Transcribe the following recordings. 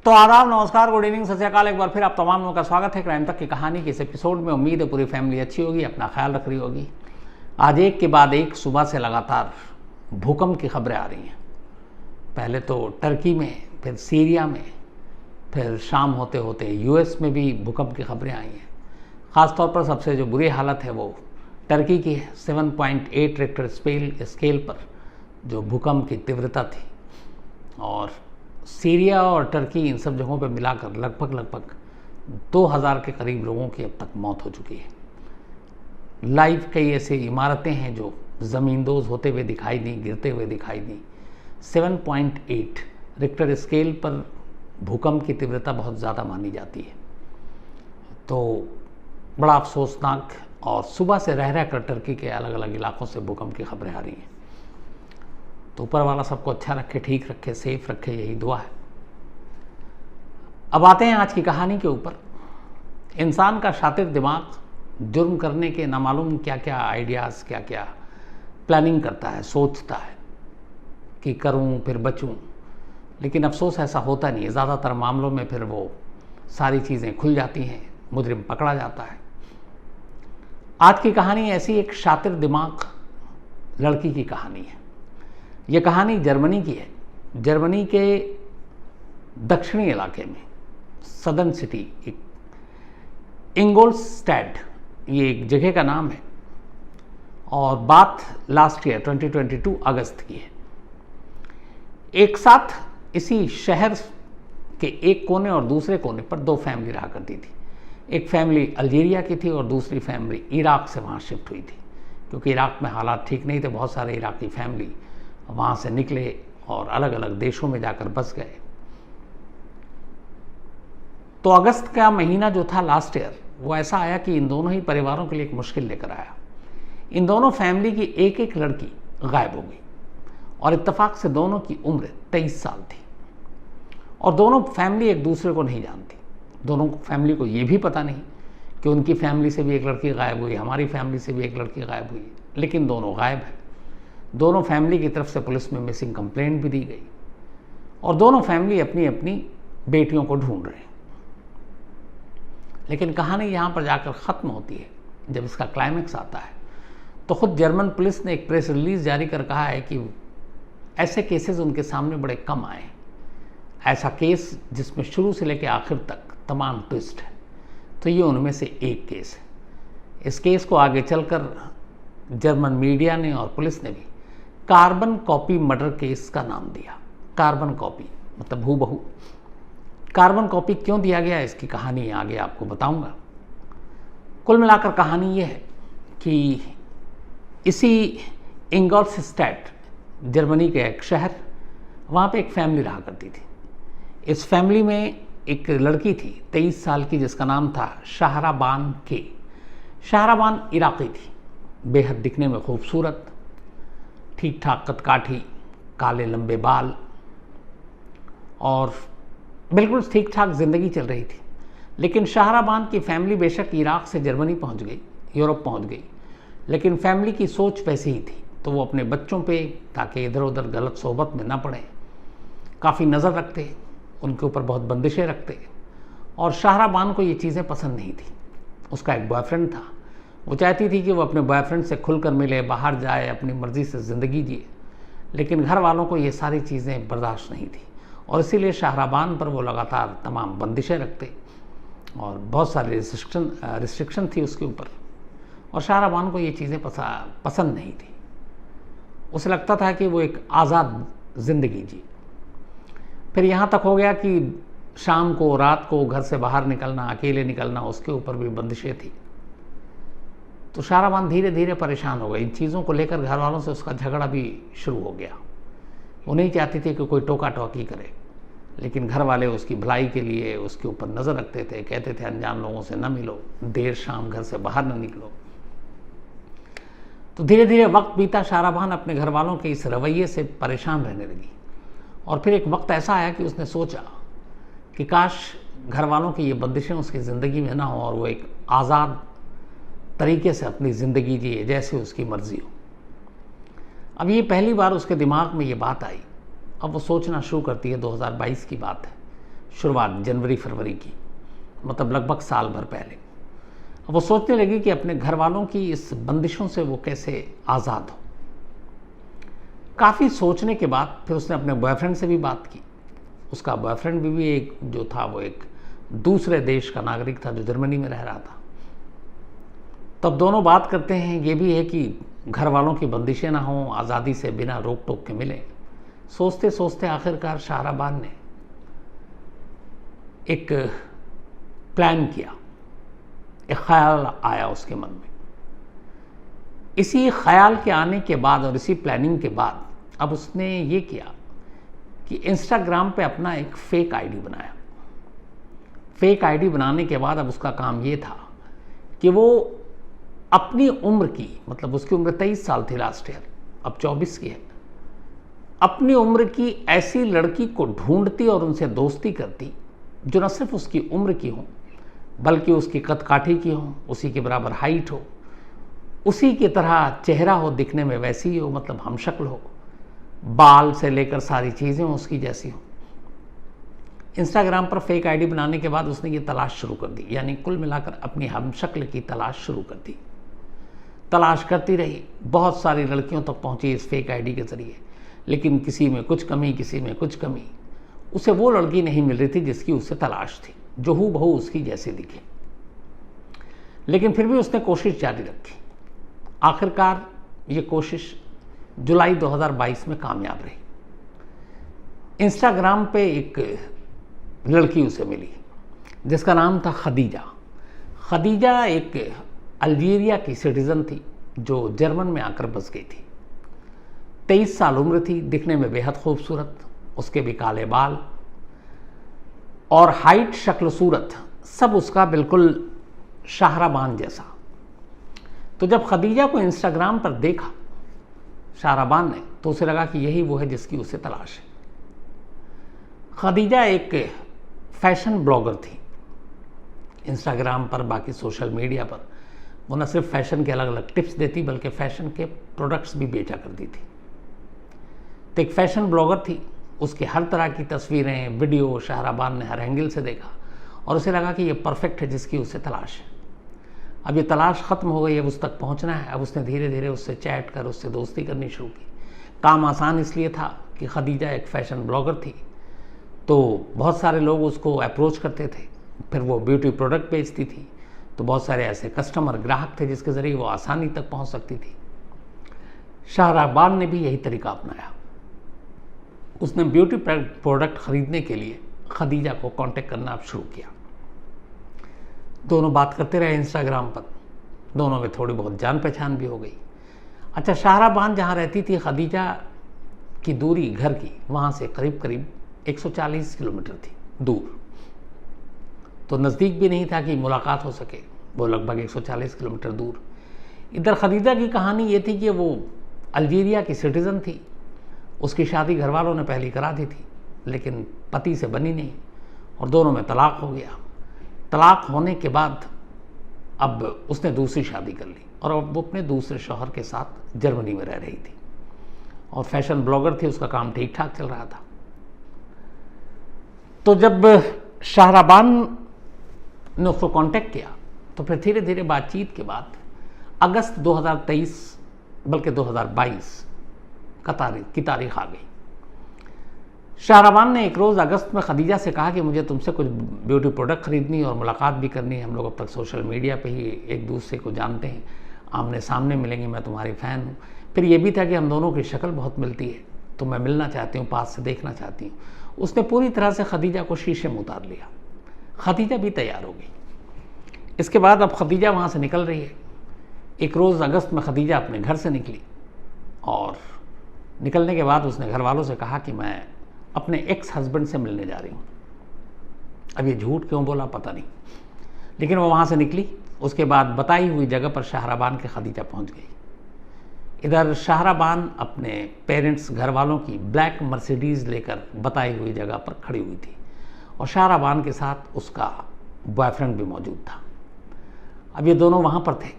तो आदाब, नमस्कार, गुड इवनिंग, सत श्री अकाल। एक बार फिर आप तमाम लोगों का स्वागत है क्राइम तक की कहानी के इस एपिसोड में। उम्मीद है पूरी फैमिली अच्छी होगी, अपना ख्याल रख रही होगी। आज एक के बाद एक सुबह से लगातार भूकंप की खबरें आ रही हैं। पहले तो टर्की में, फिर सीरिया में, फिर शाम होते होते यूएस में भी भूकंप की खबरें आई हैं। ख़ासतौर पर सबसे जो बुरी हालत है वो टर्की की है। 7.8 रिक्टर स्केल पर जो भूकंप की तीव्रता थी, और सीरिया और टर्की इन सब जगहों पर मिलाकर लगभग 2000 के करीब लोगों की अब तक मौत हो चुकी है। लाइव कई ऐसे इमारतें हैं जो ज़मींदोज़ होते हुए दिखाई दी, गिरते हुए दिखाई दी। 7.8 रिक्टर स्केल पर भूकंप की तीव्रता बहुत ज़्यादा मानी जाती है। तो बड़ा अफसोसनाक, और सुबह से रह कर टर्की के अलग अलग इलाकों से भूकंप की खबरें आ रही हैं। तो ऊपर वाला सबको अच्छा रखे, ठीक रखे, सेफ रखे, यही दुआ है। अब आते हैं आज की कहानी के ऊपर। इंसान का शातिर दिमाग जुर्म करने के नामालूम क्या क्या आइडियाज़, क्या क्या प्लानिंग करता है, सोचता है कि करूं फिर बचूं, लेकिन अफसोस ऐसा होता नहीं है। ज़्यादातर मामलों में फिर वो सारी चीज़ें खुल जाती हैं, मुजरिम पकड़ा जाता है। आज की कहानी ऐसी एक शातिर दिमाग लड़की की कहानी है। ये कहानी जर्मनी की है। जर्मनी के दक्षिणी इलाके में सदर्न सिटी, एक इंगोल्स्टैड, ये एक जगह का नाम है, और बात लास्ट ईयर 2022 अगस्त की है। एक साथ इसी शहर के एक कोने और दूसरे कोने पर दो फैमिली रहा करती थी। एक फैमिली अल्जीरिया की थी और दूसरी फैमिली इराक से वहाँ शिफ्ट हुई थी, क्योंकि इराक में हालात ठीक नहीं थे। बहुत सारे इराकी फैमिली वहाँ से निकले और अलग अलग देशों में जाकर बस गए। तो अगस्त का महीना जो था लास्ट ईयर, वो ऐसा आया कि इन दोनों ही परिवारों के लिए एक मुश्किल लेकर आया। इन दोनों फैमिली की एक एक लड़की गायब हो गई, और इत्तेफाक से दोनों की उम्र 23 साल थी, और दोनों फैमिली एक दूसरे को नहीं जानती। दोनों फैमिली को ये भी पता नहीं कि उनकी फैमिली से भी एक लड़की गायब हुई, हमारी फैमिली से भी एक लड़की गायब हुई, लेकिन दोनों गायब है। दोनों फैमिली की तरफ से पुलिस में मिसिंग कंप्लेंट भी दी गई, और दोनों फैमिली अपनी अपनी बेटियों को ढूंढ रहे हैं। लेकिन कहानी यहाँ पर जाकर ख़त्म होती है। जब इसका क्लाइमेक्स आता है तो खुद जर्मन पुलिस ने एक प्रेस रिलीज़ जारी कर कहा है कि ऐसे केसेस उनके सामने बड़े कम आए। ऐसा केस जिसमें शुरू से लेकर आखिर तक तमाम ट्विस्ट है, तो ये उनमें से एक केस है। इस केस को आगे चलकर जर्मन मीडिया ने और पुलिस ने भी कार्बन कॉपी मर्डर केस का नाम दिया। कार्बन कॉपी मतलब हूबहू। कार्बन कॉपी क्यों दिया गया, इसकी कहानी आगे आपको बताऊंगा। कुल मिलाकर कहानी यह है कि इसी इंगोल्स्टैड, जर्मनी के एक शहर, वहाँ पे एक फैमिली रहा करती थी। इस फैमिली में एक लड़की थी 23 साल की, जिसका नाम था शाहराबान के। शाहराबान इराकी थी, बेहद दिखने में खूबसूरत, ठीक ठाक कदकाठी, काले लंबे बाल, और बिल्कुल ठीक ठाक ज़िंदगी चल रही थी। लेकिन शाहराबान की फैमिली बेशक इराक से जर्मनी पहुंच गई, यूरोप पहुंच गई, लेकिन फैमिली की सोच वैसी ही थी। तो वो अपने बच्चों पे, ताकि इधर उधर गलत सोहबत में ना पड़े, काफ़ी नज़र रखते, उनके ऊपर बहुत बंदिशें रखते। और शाहराबान को ये चीज़ें पसंद नहीं थी। उसका एक बॉयफ्रेंड था, वो चाहती थी कि वो अपने बॉयफ्रेंड से खुलकर मिले, बाहर जाए, अपनी मर्ज़ी से ज़िंदगी जिए, लेकिन घर वालों को ये सारी चीज़ें बर्दाश्त नहीं थी, और इसीलिए शाहराबान पर वो लगातार तमाम बंदिशें रखते, और बहुत सारी रिस्ट्रिक्शन थी उसके ऊपर, और शाहराबान को ये चीज़ें पसंद नहीं थी। उसे लगता था कि वो एक आज़ाद ज़िंदगी जी। फिर यहाँ तक हो गया कि शाम को, रात को घर से बाहर निकलना, अकेले निकलना, उसके ऊपर भी बंदिशें थी। तो शाहराबान धीरे धीरे परेशान हो गई। इन चीज़ों को लेकर घर वालों से उसका झगड़ा भी शुरू हो गया। वो नहीं चाहती थी कि कोई टोका टोकी करे, लेकिन घर वाले उसकी भलाई के लिए उसके ऊपर नज़र रखते थे। कहते थे अनजान लोगों से न मिलो, देर शाम घर से बाहर न निकलो। तो धीरे धीरे वक्त बीता, शाहराबान अपने घर वालों के इस रवैये से परेशान रहने लगी। और फिर एक वक्त ऐसा आया कि उसने सोचा कि काश घर वालों की ये बंदिशें उसकी ज़िंदगी में ना हो, और वो एक आज़ाद तरीके से अपनी ज़िंदगी जिए, जैसे उसकी मर्ज़ी हो। अब ये पहली बार उसके दिमाग में ये बात आई। अब वो सोचना शुरू करती है, 2022 की बात है, शुरुआत जनवरी फरवरी की, मतलब लगभग साल भर पहले। अब वो सोचने लगी कि अपने घर वालों की इस बंदिशों से वो कैसे आज़ाद हो। काफ़ी सोचने के बाद फिर उसने अपने बॉयफ्रेंड से भी बात की। उसका बॉयफ्रेंड भी एक जो था वो एक दूसरे देश का नागरिक था जो जर्मनी में रह रहा था। तब दोनों बात करते हैं, ये भी है कि घर वालों की बंदिशें ना हों, आज़ादी से बिना रोक टोक के मिले। सोचते सोचते आखिरकार शाहराबान ने एक प्लान किया, एक ख्याल आया उसके मन में। इसी ख्याल के आने के बाद और इसी प्लानिंग के बाद अब उसने ये किया कि इंस्टाग्राम पे अपना एक फेक आईडी बनाया। फेक आईडी बनाने के बाद अब उसका काम ये था कि वो अपनी उम्र की, मतलब उसकी उम्र 23 साल थी लास्ट ईयर, अब 24 की है, अपनी उम्र की ऐसी लड़की को ढूंढती और उनसे दोस्ती करती जो न सिर्फ उसकी उम्र की हो बल्कि उसकी कद काठी की हो, उसी के बराबर हाइट हो, उसी की तरह चेहरा हो, दिखने में वैसी ही हो, मतलब हमशक्ल हो, बाल से लेकर सारी चीज़ें उसकी जैसी हो। इंस्टाग्राम पर फेक आईडी बनाने के बाद उसने ये तलाश शुरू कर दी, यानी कुल मिलाकर अपनी हमशक्ल की तलाश शुरू कर दी। तलाश करती रही, बहुत सारी लड़कियों तक पहुंची इस फेक आईडी के ज़रिए, लेकिन किसी में कुछ कमी, किसी में कुछ कमी। उसे वो लड़की नहीं मिल रही थी जिसकी उसे तलाश थी, जो हूबहू उसकी जैसी दिखे। लेकिन फिर भी उसने कोशिश जारी रखी। आखिरकार ये कोशिश जुलाई 2022 में कामयाब रही। इंस्टाग्राम पे एक लड़की उसे मिली जिसका नाम था खदीजा। खदीजा एक अल्जीरिया की सिटीज़न थी जो जर्मन में आकर बस गई थी। 23 साल उम्र थी, दिखने में बेहद खूबसूरत, उसके भी काले बाल और हाइट, शक्ल, सूरत सब उसका बिल्कुल शाहराबान जैसा। तो जब खदीजा को इंस्टाग्राम पर देखा शाहराबान ने, तो उसे लगा कि यही वो है जिसकी उसे तलाश है। खदीजा एक फैशन ब्लॉगर थी। इंस्टाग्राम पर, बाकी सोशल मीडिया पर वो न सिर्फ फैशन के अलग अलग टिप्स देती बल्कि फैशन के प्रोडक्ट्स भी बेचा करती थी। तो एक फैशन ब्लॉगर थी, उसकी हर तरह की तस्वीरें, वीडियो शाहराबान ने हर एंगल से देखा और उसे लगा कि ये परफेक्ट है जिसकी उसे तलाश है। अब ये तलाश ख़त्म हो गई, अब उस तक पहुंचना है। अब उसने धीरे धीरे उससे चैट कर उससे दोस्ती करनी शुरू की। काम आसान इसलिए था कि खदीजा एक फ़ैशन ब्लॉगर थी, तो बहुत सारे लोग उसको अप्रोच करते थे। फिर वो ब्यूटी प्रोडक्ट बेचती थी, तो बहुत सारे ऐसे कस्टमर, ग्राहक थे जिसके ज़रिए वो आसानी तक पहुंच सकती थी। शाहराबान ने भी यही तरीका अपनाया। उसने ब्यूटी प्रोडक्ट ख़रीदने के लिए खदीजा को कांटेक्ट करना अब शुरू किया। दोनों बात करते रहे इंस्टाग्राम पर, दोनों में थोड़ी बहुत जान पहचान भी हो गई। अच्छा, शाहराबान जहाँ रहती थी खदीजा की दूरी घर की, वहाँ से करीब करीब 140 किलोमीटर थी दूर, तो नज़दीक भी नहीं था कि मुलाकात हो सके, वो लगभग 140 किलोमीटर दूर। इधर खदीजा की कहानी ये थी कि वो अल्जीरिया की सिटीज़न थी। उसकी शादी घर वालों ने पहले करा दी थी, लेकिन पति से बनी नहीं और दोनों में तलाक हो गया। तलाक होने के बाद अब उसने दूसरी शादी कर ली और अब वो अपने दूसरे शौहर के साथ जर्मनी में रह रही थी और फैशन ब्लॉगर थी, उसका काम ठीक ठाक चल रहा था। तो जब शाहराबान ने उसको कांटेक्ट किया तो फिर धीरे धीरे बातचीत के बाद अगस्त 2023 बल्कि 2022 की तारीख आ गई। शाहराबान ने एक रोज़ अगस्त में खदीजा से कहा कि मुझे तुमसे कुछ ब्यूटी प्रोडक्ट खरीदनी और मुलाकात भी करनी है। हम लोग अब तक सोशल मीडिया पे ही एक दूसरे को जानते हैं, आमने सामने मिलेंगे, मैं तुम्हारी फ़ैन हूँ। फिर ये भी था कि हम दोनों की शक्ल बहुत मिलती है, तो मैं मिलना चाहती हूँ, पास से देखना चाहती हूँ। उसने पूरी तरह से खदीजा को शीशे में उतार लिया। खदीजा भी तैयार हो गई। इसके बाद अब खदीजा वहाँ से निकल रही है। एक रोज़ अगस्त में खदीजा अपने घर से निकली और निकलने के बाद उसने घर वालों से कहा कि मैं अपने एक्स हस्बैंड से मिलने जा रही हूँ। अब ये झूठ क्यों बोला पता नहीं, लेकिन वो वहाँ से निकली। उसके बाद बताई हुई जगह पर शाहराबान के खदीजा पहुँच गई। इधर शाहराबान अपने पेरेंट्स, घर वालों की ब्लैक मर्सिडीज़ लेकर बताई हुई जगह पर खड़ी हुई थी और शाहराबान के साथ उसका बॉयफ्रेंड भी मौजूद था। अब ये दोनों वहाँ पर थे।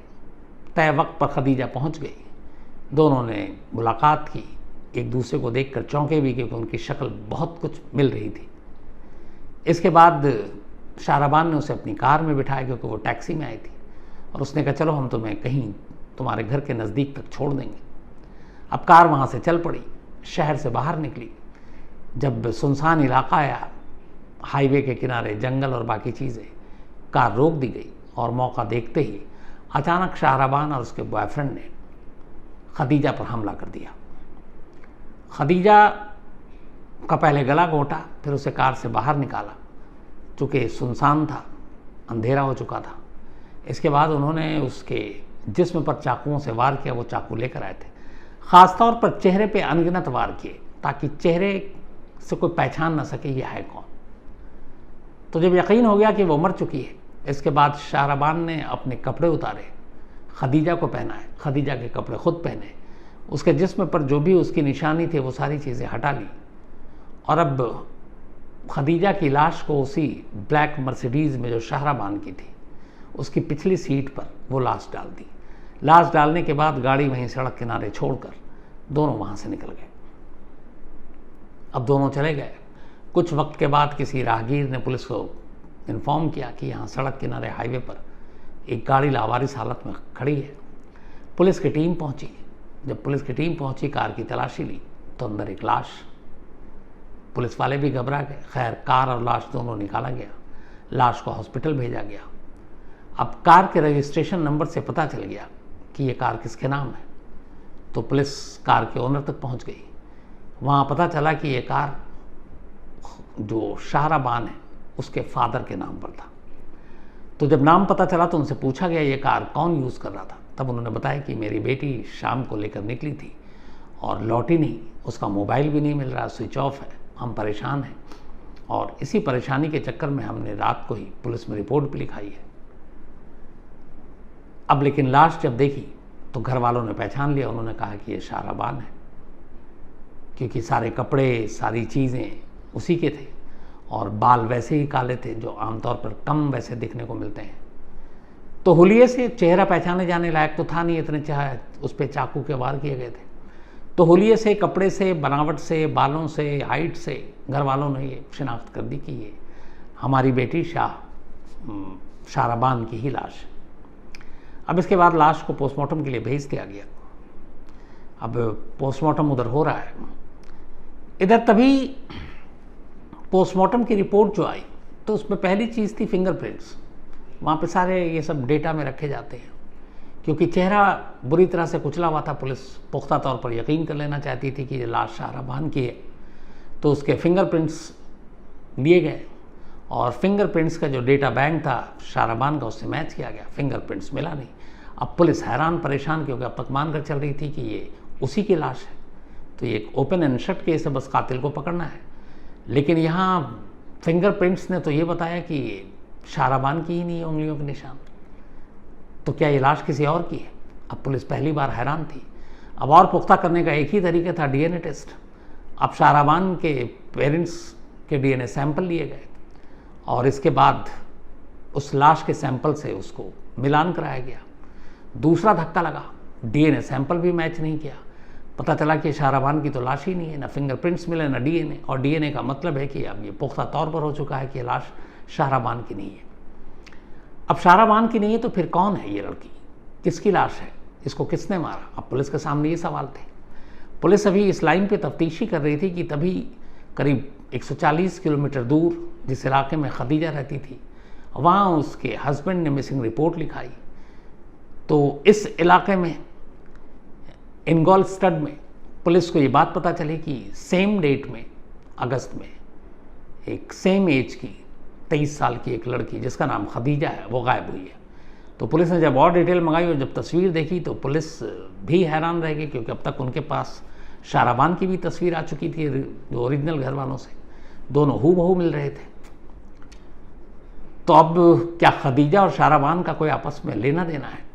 तय वक्त पर खदीजा पहुँच गई। दोनों ने मुलाकात की, एक दूसरे को देखकर चौंके भी क्योंकि उनकी शक्ल बहुत कुछ मिल रही थी। इसके बाद शाहराबान ने उसे अपनी कार में बिठाया क्योंकि वो टैक्सी में आई थी, और उसने कहा चलो हम तुम्हें कहीं तुम्हारे घर के नज़दीक तक छोड़ देंगे। अब कार वहाँ से चल पड़ी, शहर से बाहर निकली। जब सुनसान इलाका आया, हाईवे के किनारे जंगल और बाकी चीज़ें, कार रोक दी गई और मौका देखते ही अचानक शाहराबान और उसके बॉयफ्रेंड ने खदीजा पर हमला कर दिया। खदीजा का पहले गला घोंटा, फिर उसे कार से बाहर निकाला, चूँकि सुनसान था, अंधेरा हो चुका था। इसके बाद उन्होंने उसके जिस्म पर चाकुओं से वार किया। वो चाकू लेकर आए थे, ख़ास तौर पर चेहरे पे अनगिनत वार किए ताकि चेहरे से कोई पहचान न सके ये है कौन। तो जब यकीन हो गया कि वो मर चुकी है, इसके बाद शाहराबान ने अपने कपड़े उतारे, खदीजा को पहनाए, खदीजा के कपड़े खुद पहने, उसके जिस्म पर जो भी उसकी निशानी थी वो सारी चीज़ें हटा ली, और अब खदीजा की लाश को उसी ब्लैक मर्सिडीज़ में जो शाहराबान की थी उसकी पिछली सीट पर वो लाश डाल दी। लाश डालने के बाद गाड़ी वहीं सड़क किनारे छोड़कर दोनों वहाँ से निकल गए। अब दोनों चले गए। कुछ वक्त के बाद किसी राहगीर ने पुलिस को इन्फॉर्म किया कि यहाँ सड़क किनारे हाईवे पर एक गाड़ी लावारिस हालत में खड़ी है। पुलिस की टीम पहुँची। जब पुलिस की टीम पहुँची, कार की तलाशी ली तो अंदर एक लाश। पुलिस वाले भी घबरा गए। खैर, कार और लाश दोनों निकाला गया, लाश को हॉस्पिटल भेजा गया। अब कार के रजिस्ट्रेशन नंबर से पता चल गया कि ये कार किसके नाम है, तो पुलिस कार के ओनर तक पहुंच गई। वहाँ पता चला कि ये कार जो शाहराबान है उसके फादर के नाम पर था। तो जब नाम पता चला तो उनसे पूछा गया ये कार कौन यूज़ कर रहा था। तब उन्होंने बताया कि मेरी बेटी शाम को लेकर निकली थी और लौटी नहीं, उसका मोबाइल भी नहीं मिल रहा, स्विच ऑफ है, हम परेशान हैं, और इसी परेशानी के चक्कर में हमने रात को ही पुलिस में रिपोर्ट भी लिखाई है। अब लेकिन लाश जब देखी तो घर वालों ने पहचान लिया। उन्होंने कहा कि ये शाहराबान है, क्योंकि सारे कपड़े, सारी चीज़ें उसी के थे और बाल वैसे ही काले थे जो आमतौर पर कम वैसे दिखने को मिलते हैं। तो हुलिये से चेहरा पहचाने जाने लायक तो था नहीं, इतने उस पर चाकू के वार किए गए थे। तो हुलिये से, कपड़े से, बनावट से, बालों से, हाइट से घर वालों ने ये शिनाख्त कर दी कि ये हमारी बेटी शाहराबान की ही लाश है। अब इसके बाद लाश को पोस्टमार्टम के लिए भेज दिया गया। अब पोस्टमार्टम उधर हो रहा है। इधर तभी पोस्टमार्टम की रिपोर्ट जो आई तो उसमें पहली चीज़ थी फिंगरप्रिंट्स। वहाँ पे सारे ये सब डेटा में रखे जाते हैं, क्योंकि चेहरा बुरी तरह से कुचला हुआ था। पुलिस पुख्ता तौर पर यकीन कर लेना चाहती थी कि ये लाश शाहराबान की है, तो उसके फिंगरप्रिंट्स लिए गए और फिंगरप्रिंट्स का जो डेटा बैंक था शाहराबान का उससे मैच किया गया। फिंगरप्रिंट्स मिला नहीं। अब पुलिस हैरान परेशान, क्योंकि अब तक मानकर चल रही थी कि ये उसी की लाश है, तो ये एक ओपन एंड शट केस है, बस कातिल को पकड़ना है। लेकिन यहाँ फिंगरप्रिंट्स ने तो ये बताया कि ये शाहराबान की ही नहीं है उंगलियों के निशान, तो क्या ये लाश किसी और की है? अब पुलिस पहली बार हैरान थी। अब और पुख्ता करने का एक ही तरीका था, डीएनए टेस्ट। अब शाहराबान के पेरेंट्स के डीएनए सैंपल लिए गए और इसके बाद उस लाश के सैंपल से उसको मिलान कराया गया। दूसरा धक्का लगा, डीएनए सैंपल भी मैच नहीं किया। पता चला कि शाहराबान की तो लाश ही नहीं है, ना फिंगरप्रिंट्स मिले ना डीएनए, और डीएनए का मतलब है कि अब ये पुख्ता तौर पर हो चुका है कि लाश शाहराबान की नहीं है। अब शाहराबान की नहीं है तो फिर कौन है ये लड़की, किसकी लाश है, इसको किसने मारा? अब पुलिस के सामने ये सवाल थे। पुलिस अभी इस लाइन पे तफ्तीशी कर रही थी कि तभी करीब 140 किलोमीटर दूर जिस इलाके में खदीजा रहती थी, वहाँ उसके हस्बैंड ने मिसिंग रिपोर्ट लिखाई। तो इस इलाके में इंगोलस्टड में पुलिस को ये बात पता चली कि सेम डेट में अगस्त में एक सेम एज की 23 साल की एक लड़की जिसका नाम खदीजा है वो गायब हुई है। तो पुलिस ने जब और डिटेल मंगाई और जब तस्वीर देखी तो पुलिस भी हैरान रह गई, क्योंकि अब तक उनके पास शाहराबान की भी तस्वीर आ चुकी थी जो ओरिजिनल घर वालों से, दोनों हूबहू मिल रहे थे। तो अब क्या खदीजा और शाहराबान का कोई आपस में लेना देना है?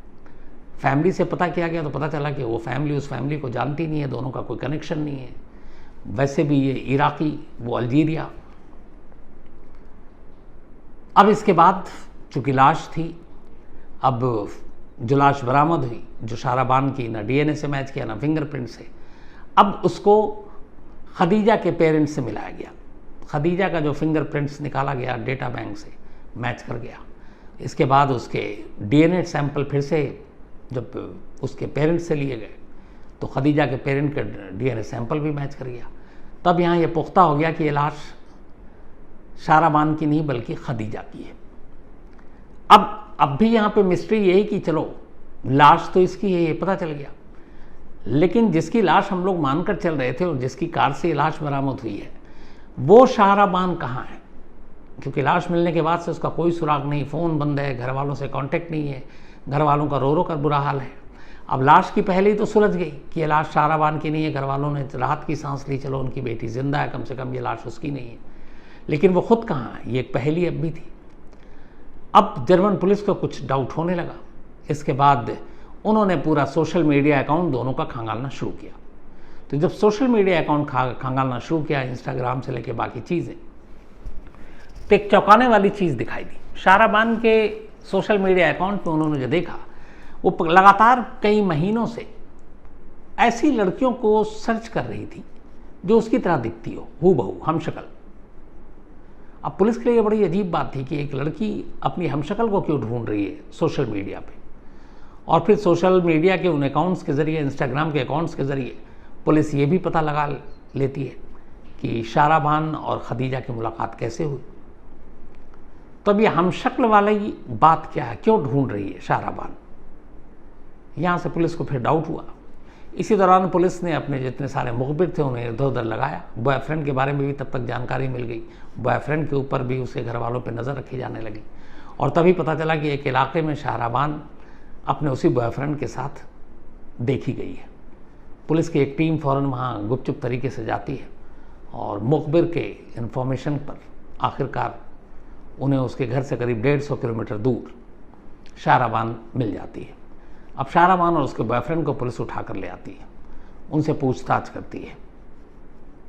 फैमिली से पता किया गया तो पता चला कि वो फैमिली उस फैमिली को जानती नहीं है, दोनों का कोई कनेक्शन नहीं है। वैसे भी ये इराकी, वो अल्जीरिया। अब इसके बाद चूँकि लाश थी, अब जो लाश बरामद हुई जो शाहराबान की, ना डीएनए से मैच किया ना फिंगरप्रिंट से, अब उसको खदीजा के पेरेंट्स से मिलाया गया। खदीजा का जो फिंगरप्रिंट्स निकाला गया डेटा बैंक से मैच कर गया। इसके बाद उसके डीएनए सैंपल फिर से जब उसके पेरेंट्स से लिए गए तो खदीजा के पेरेंट के डीएनए सैंपल भी मैच कर गया। तब यहाँ ये पुख्ता हो गया कि ये लाश शाराबान की नहीं बल्कि खदीजा की है। अब भी यहाँ पे मिस्ट्री यही कि चलो लाश तो इसकी है, ये पता चल गया, लेकिन जिसकी लाश हम लोग मानकर चल रहे थे और जिसकी कार से ये लाश बरामद हुई है वो शाराबान कहाँ है? क्योंकि लाश मिलने के बाद से उसका कोई सुराग नहीं, फ़ोन बंद है, घर वालों से कांटेक्ट नहीं है, घर वालों का रो रो कर बुरा हाल है। अब लाश की पहले ही तो सुलझ गई कि ये लाश शाराबान की नहीं है। घर वालों ने राहत की सांस ली, चलो उनकी बेटी जिंदा है, कम से कम ये लाश उसकी नहीं है। लेकिन वो खुद कहाँ है? ये एक पहेली अब भी थी। अब जर्मन पुलिस को कुछ डाउट होने लगा। इसके बाद उन्होंने पूरा सोशल मीडिया अकाउंट दोनों का खंगालना शुरू किया। तो जब सोशल मीडिया अकाउंट खंगालना शुरू किया, इंस्टाग्राम से लेके बाकी चीज़ें, तो एक चौंकाने वाली चीज़ दिखाई दी। शाराबान के सोशल मीडिया अकाउंट में उन्होंने जो देखा, वो लगातार कई महीनों से ऐसी लड़कियों को सर्च कर रही थी जो उसकी तरह दिखती हो, हूबहू हमशक्ल। अब पुलिस के लिए बड़ी अजीब बात थी कि एक लड़की अपनी हमशक्ल को क्यों ढूंढ रही है सोशल मीडिया पे। और फिर सोशल मीडिया के उन अकाउंट्स के ज़रिए, इंस्टाग्राम के अकाउंट्स के ज़रिए पुलिस ये भी पता लगा लेती है कि शाराबान और खदीजा की मुलाकात कैसे हुई। तो अब ये हमशक्ल वाली बात क्या है, क्यों ढूंढ रही है शाराबान? यहाँ से पुलिस को फिर डाउट हुआ। इसी दौरान पुलिस ने अपने जितने सारे मुखबिर थे उन्हें इधर उधर लगाया। बॉयफ्रेंड के बारे में भी तब तक जानकारी मिल गई। बॉयफ्रेंड के ऊपर भी उसके घर वालों पर नज़र रखी जाने लगी और तभी पता चला कि एक इलाके में शाराबान अपने उसी बॉयफ्रेंड के साथ देखी गई है। पुलिस की एक टीम फ़ौरन वहाँ गुपचुप तरीके से जाती है और मुखबिर के इन्फॉर्मेशन पर आखिरकार उन्हें उसके घर से करीब 150 किलोमीटर दूर शाराबान मिल जाती है। अब शाराबान और उसके बॉयफ्रेंड को पुलिस उठा कर ले आती है, उनसे पूछताछ करती है।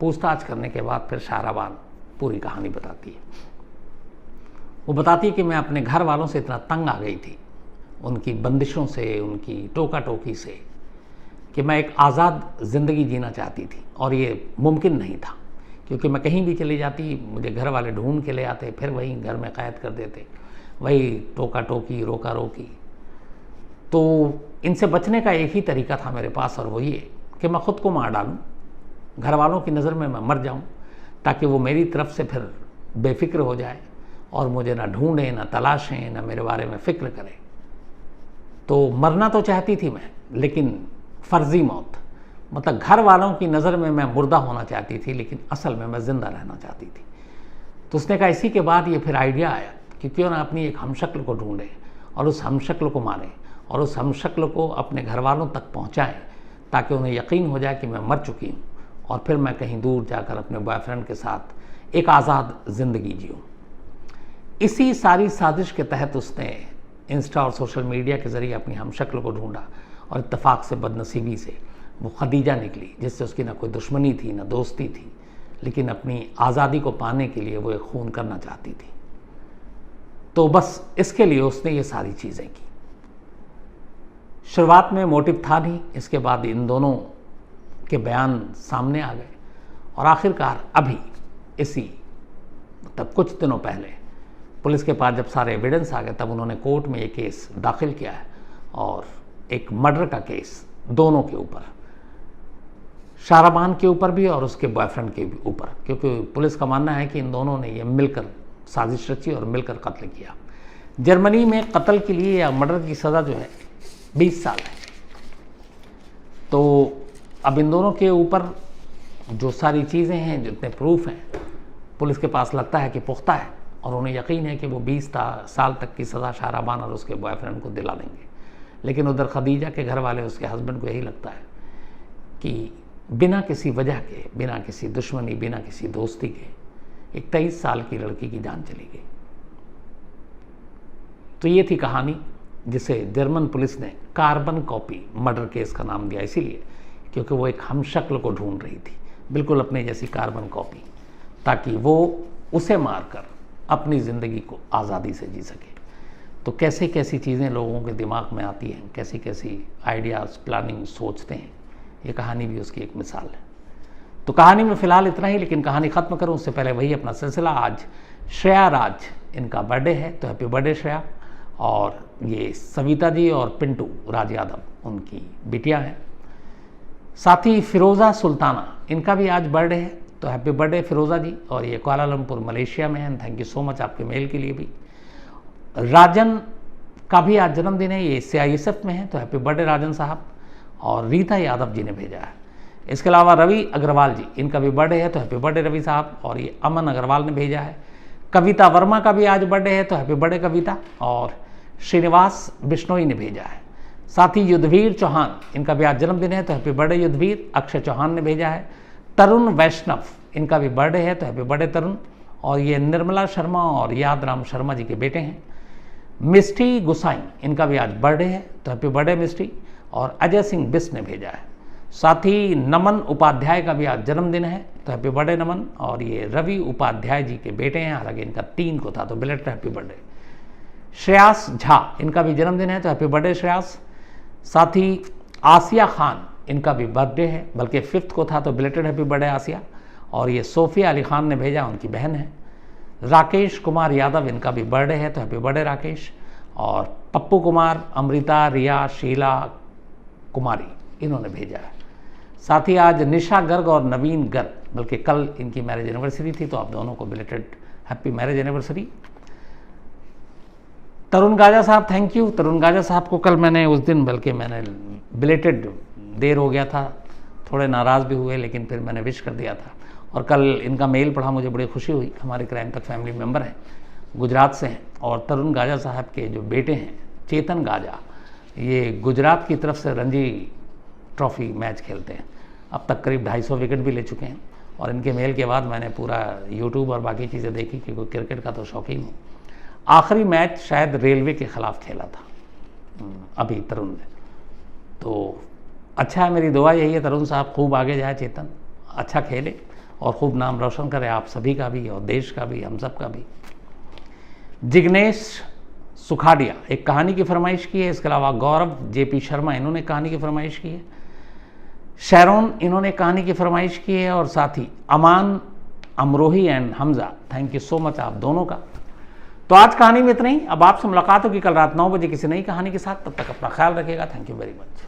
पूछताछ करने के बाद फिर शाराबान पूरी कहानी बताती है। वो बताती है कि मैं अपने घर वालों से इतना तंग आ गई थी, उनकी बंदिशों से, उनकी टोका टोकी से, कि मैं एक आज़ाद ज़िंदगी जीना चाहती थी और ये मुमकिन नहीं था। क्योंकि मैं कहीं भी चली जाती, मुझे घर वाले ढूंढ के ले आते, फिर वहीं घर में कैद कर देते, वही टोका टोकी, रोका रोकी। तो इनसे बचने का एक ही तरीका था मेरे पास और वो ये कि मैं ख़ुद को मार डालूं, घर वालों की नज़र में मैं मर जाऊं, ताकि वो मेरी तरफ से फिर बेफिक्र हो जाए और मुझे ना ढूंढें, ना तलाशें, ना मेरे बारे में फ़िक्र करें। तो मरना तो चाहती थी मैं, लेकिन फ़र्ज़ी मौत, मतलब घर वालों की नज़र में मैं मुर्दा होना चाहती थी, लेकिन असल में मैं ज़िंदा रहना चाहती थी। तो उसने कहा, इसी के बाद ये फिर आइडिया आया कि क्यों ना अपनी एक हमशक्ल को ढूंढें और उस हमशक्ल को मारें और उस हमशक्ल को अपने घर वालों तक पहुँचाएँ, ताकि उन्हें यकीन हो जाए कि मैं मर चुकी हूँ और फिर मैं कहीं दूर जाकर अपने बॉयफ्रेंड के साथ एक आज़ाद ज़िंदगी जीऊँ। इसी सारी साजिश के तहत उसने इंस्टा और सोशल मीडिया के ज़रिए अपनी हमशक्ल को ढूंढा और इत्तेफाक से, बदनसीबी से वो खदीजा निकली, जिससे उसकी ना कोई दुश्मनी थी ना दोस्ती थी, लेकिन अपनी आज़ादी को पाने के लिए वो एक खून करना चाहती थी। तो बस इसके लिए उसने ये सारी चीज़ें की। शुरुआत में मोटिव था नहीं, इसके बाद इन दोनों के बयान सामने आ गए और आखिरकार अभी इसी तब कुछ दिनों पहले पुलिस के पास जब सारे एविडेंस आ गए, तब उन्होंने कोर्ट में ये केस दाखिल किया है और एक मर्डर का केस दोनों के ऊपर, शाराबान के ऊपर भी और उसके बॉयफ्रेंड के भी ऊपर, क्योंकि पुलिस का मानना है कि इन दोनों ने ये मिलकर साजिश रची और मिलकर कत्ल किया। जर्मनी में कत्ल के लिए या मर्डर की सज़ा जो है 20 साल है। तो अब इन दोनों के ऊपर जो सारी चीज़ें हैं, जितने प्रूफ हैं, पुलिस के पास लगता है कि पुख्ता है और उन्हें यकीन है कि वो 20 साल तक की सज़ा शाराबान और उसके बॉयफ्रेंड को दिला देंगे। लेकिन उधर खदीजा के घर वाले, उसके हस्बैंड को यही लगता है कि बिना किसी वजह के, बिना किसी दुश्मनी, बिना किसी दोस्ती के एक 23 साल की लड़की की जान चली गई। तो ये थी कहानी, जिसे जर्मन पुलिस ने कार्बन कॉपी मर्डर केस का नाम दिया, इसीलिए क्योंकि वो एक हमशक्ल को ढूंढ रही थी, बिल्कुल अपने जैसी कार्बन कॉपी, ताकि वो उसे मारकर अपनी ज़िंदगी को आज़ादी से जी सके। तो कैसे कैसी चीज़ें लोगों के दिमाग में आती हैं, कैसी कैसी आइडियाज़, प्लानिंग सोचते हैं, ये कहानी भी उसकी एक मिसाल है। तो कहानी में फ़िलहाल इतना ही, लेकिन कहानी ख़त्म करूँ उससे पहले वही अपना सिलसिला। आज श्रेया राज इनका बर्थडे है, तो हैप्पी बर्थडे श्रेया। और ये सविता जी और पिंटू राज यादव उनकी बिटिया हैं। साथ ही फ़िरोज़ा सुल्ताना इनका भी आज बर्थडे है, तो हैप्पी बर्थडे फ़िरोज़ा जी। और ये कुआलालंपुर मलेशिया में हैं। थैंक यू सो मच आपके मेल के लिए भी। राजन का भी आज जन्मदिन है, ये CISF में है, तो हैप्पी बर्थडे राजन साहब। और रीता यादव जी ने भेजा है। इसके अलावा रवि अग्रवाल जी, इनका भी बर्थडे है, तो हैप्पी बर्थडे रवि साहब। और ये अमन अग्रवाल ने भेजा है। कविता वर्मा का भी आज बर्थडे है, तो हैप्पी बर्थडे कविता। और श्रीनिवास बिश्नोई ने भेजा है। साथ ही युद्धवीर चौहान, इनका भी आज जन्मदिन है, तो हैप्पी बर्थडे युद्धवीर। अक्षय चौहान ने भेजा है। तरुण वैष्णव, इनका भी बर्थडे है, तो हैप्पी बर्थडे तरुण। और ये निर्मला शर्मा और यादराम शर्मा जी के बेटे हैं। मिष्टी गुसाई, इनका भी आज बर्थडे है, तो हैप्पी बर्थडे मिष्टी। और अजय सिंह बिस्ट ने भेजा है। साथ ही नमन उपाध्याय का भी आज जन्मदिन है, तो हैप्पी बर्थडे नमन। और ये रवि उपाध्याय जी के बेटे हैं, हालांकि इनका 3 को था, तो belated happy birthday. Shreyas Jha, इनका भी जन्मदिन है, तो हैप्पी बर्थडे श्रेयास। साथ ही आसिया खान, इनका भी बर्थडे है, बल्कि 5 को था, तो बिलेटेड हैप्पी बर्थडे आसिया। और ये सोफिया अली खान ने भेजा, उनकी बहन है। राकेश कुमार यादव, इनका भी बर्थडे है, तो हैप्पी बर्थडे राकेश। और पप्पू कुमार, अमृता, रिया, शीला कुमारी, इन्होंने भेजा है। साथ ही आज निशा गर्ग और नवीन गर्ग, बल्कि कल इनकी मैरिज एनिवर्सरी थी, तो आप दोनों को बिलेटेड हैप्पी मैरिज एनिवर्सरी। तरुण गाजा साहब, थैंक यू। तरुण गाजा साहब को कल मैंने उस दिन, बल्कि मैंने बिलेटेड, देर हो गया था, थोड़े नाराज़ भी हुए, लेकिन फिर मैंने विश कर दिया था। और कल इनका मेल पढ़ा, मुझे बड़ी खुशी हुई। हमारे क्राइम तक फैमिली मेम्बर हैं, गुजरात से हैं। और तरुण गाजा साहब के जो बेटे हैं चेतन गाजा, ये गुजरात की तरफ से रणजी ट्रॉफी मैच खेलते हैं। अब तक करीब 250 विकेट भी ले चुके हैं। और इनके मेल के बाद मैंने पूरा यूट्यूब और बाकी चीज़ें देखी, क्योंकि क्रिकेट का तो शौकीन हूँ। आखिरी मैच शायद रेलवे के ख़िलाफ़ खेला था अभी तरुण ने। तो अच्छा है, मेरी दुआ यही है तरुण साहब खूब आगे जाए, चेतन अच्छा खेले और खूब नाम रोशन करे, आप सभी का भी और देश का भी, हम सब का भी। जिग्नेश सुखाड़िया एक कहानी की फरमाइश की है। इसके अलावा गौरव JP शर्मा, इन्होंने कहानी की फरमाइश की है। शैरोन, इन्होंने कहानी की फरमाइश की है। और साथ ही Aman Amrohi and Hamza, thank you so much आप दोनों का। तो आज कहानी में इतना ही। अब आपसे मुलाकात होगी कल रात 9 बजे किसी नई कहानी के साथ। तब तक अपना ख्याल रखिएगा। Thank you very much.